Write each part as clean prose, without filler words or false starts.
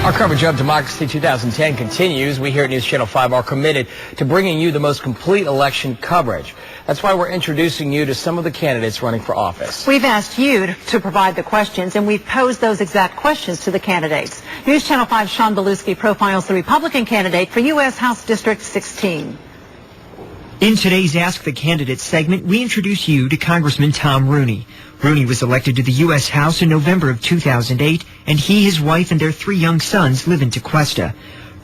Our coverage of Democracy 2010 continues. We here at News Channel 5 are committed to bringing you the most complete election coverage. That's why we're introducing you to some of the candidates running for office. We've asked you to provide the questions, and we've posed those exact questions to the candidates. News Channel 5's Sean Belusky profiles the Republican candidate for U.S. House District 16. In today's Ask the Candidates segment, we introduce you to Congressman Tom Rooney. Rooney was elected to the U.S. House in November of 2008, and he, his wife, and their 3 young sons live in Tequesta.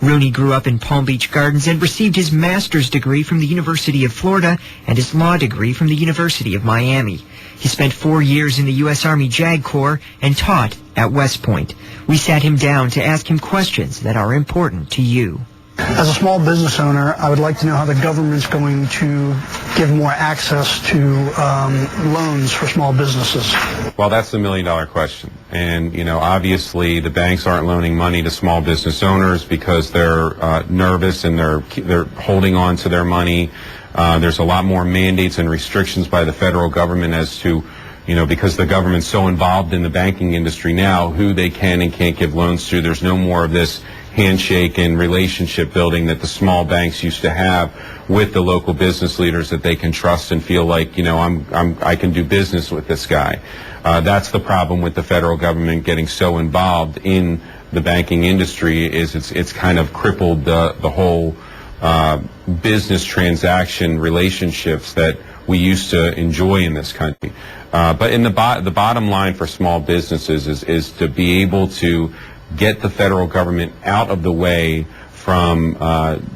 Rooney grew up in Palm Beach Gardens and received his master's degree from the University of Florida and his law degree from the University of Miami. He spent 4 years in the U.S. Army JAG Corps and taught at West Point. We sat him down to ask him questions that are important to you. As a small business owner, I would like to know how the government's going to give more access to loans for small businesses. Well, that's the million-dollar question. And, you know, obviously the banks aren't loaning money to small business owners because they're nervous and they're holding on to their money. There's a lot more mandates and restrictions by the federal government as to, you know, because the government's so involved in the banking industry now, who they can and can't give loans to. There's no more of this handshake and relationship building that the small banks used to have with the local business leaders that they can trust and feel like, you know, I can do business with this guy. That's the problem with the federal government getting so involved in the banking industry, is it's kind of crippled the whole business transaction relationships that we used to enjoy in this country. But in the bottom line for small businesses is to be able to get the federal government out of the way from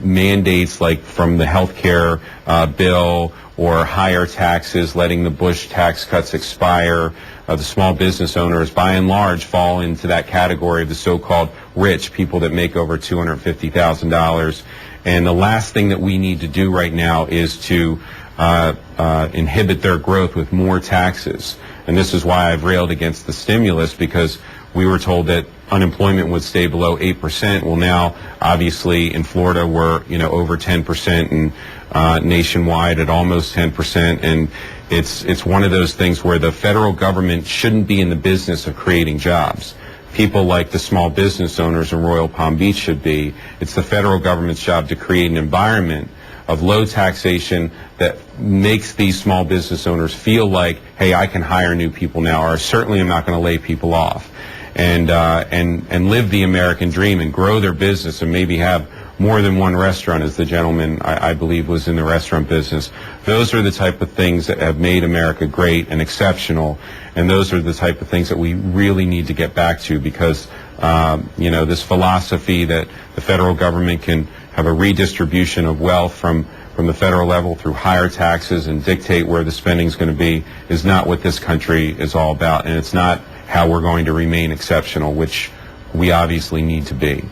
mandates like from the health care bill or higher taxes, letting the Bush tax cuts expire. The small business owners, by and large, fall into that category of the so-called rich, people that make over $250,000. And the last thing that we need to do right now is to inhibit their growth with more taxes. And this is why I've railed against the stimulus, because we were told that unemployment would stay below 8%. Well, now, obviously, in Florida, we're, you know, over 10%, and nationwide at almost 10%. And it's one of those things where the federal government shouldn't be in the business of creating jobs. People like the small business owners in Royal Palm Beach should be. It's the federal government's job to create an environment of low taxation that makes these small business owners feel like, hey, I can hire new people now, or certainly I'm not going to lay people off. And live the American dream and grow their business and maybe have more than one restaurant, as the gentleman I believe was in the restaurant business. Those are the type of things that have made America great and exceptional, and those are the type of things that we really need to get back to, because you know, this philosophy that the federal government can have a redistribution of wealth from the federal level through higher taxes and dictate where the spending is going to be is not what this country is all about, and it's not how we're going to remain exceptional, which we obviously need to be.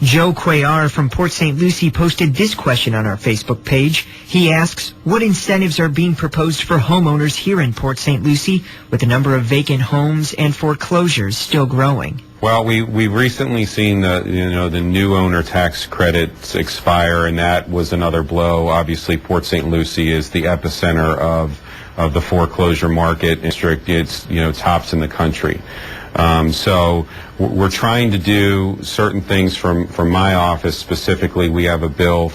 Joe Cuellar from Port St. Lucie posted this question on our Facebook page. He asks, what incentives are being proposed for homeowners here in Port St. Lucie with the number of vacant homes and foreclosures still growing? Well, we've recently seen the new owner tax credits expire, and that was another blow. Obviously, Port St. Lucie is the epicenter of the foreclosure market district. It's, you know, tops in the country. So we're trying to do certain things from my office. Specifically, we have a bill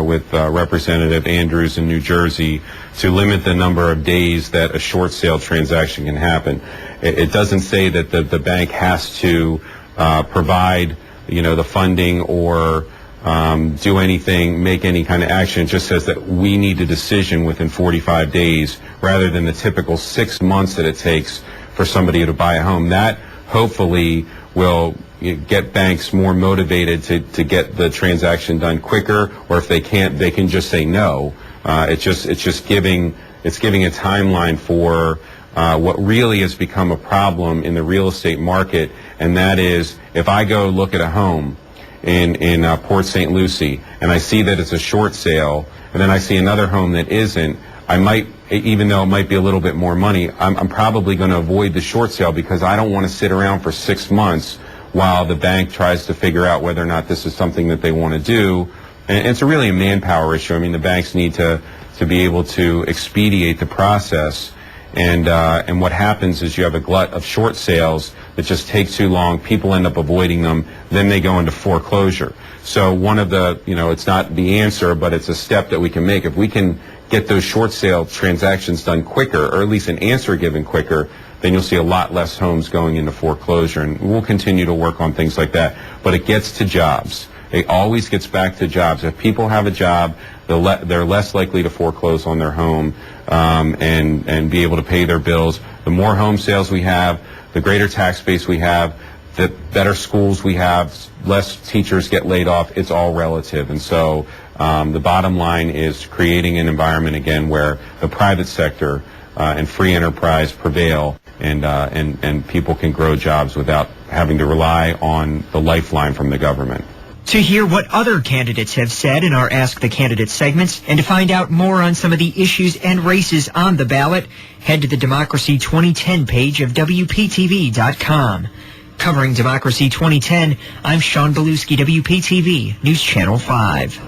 with Representative Andrews in New Jersey to limit the number of days that a short sale transaction can happen. It doesn't say that the bank has to provide, you know, the funding or do anything, make any kind of action. It just says that we need a decision within 45 days rather than the typical 6 months that it takes for somebody to buy a home. That hopefully will get banks more motivated to get the transaction done quicker, or if they can't, they can just say no. It's just giving a timeline for what really has become a problem in the real estate market, and that is, if I go look at a home in Port St. Lucie and I see that it's a short sale, and then I see another home that isn't, I might, even though it might be a little bit more money, I'm probably going to avoid the short sale because I don't want to sit around for 6 months while the bank tries to figure out whether or not this is something that they want to do. And it's really a manpower issue. I mean, the banks need to be able to expedite the process. And what happens is you have a glut of short sales. that just take too long. People end up avoiding them. Then they go into foreclosure. So one of the, it's not the answer, but it's a step that we can make. If we can get those short sale transactions done quicker, or at least an answer given quicker, then you'll see a lot less homes going into foreclosure. And we'll continue to work on things like that. But it gets to jobs. It always gets back to jobs. If people have a job, they're less likely to foreclose on their home and be able to pay their bills. The more home sales we have, the greater tax base we have, the better schools we have, less teachers get laid off. It's all relative. And so the bottom line is creating an environment, again, where the private sector and free enterprise prevail, and people can grow jobs without having to rely on the lifeline from the government. To hear what other candidates have said in our Ask the Candidate segments and to find out more on some of the issues and races on the ballot, head to the Democracy 2010 page of WPTV.com. Covering Democracy 2010, I'm Sean Beluski, WPTV News Channel 5.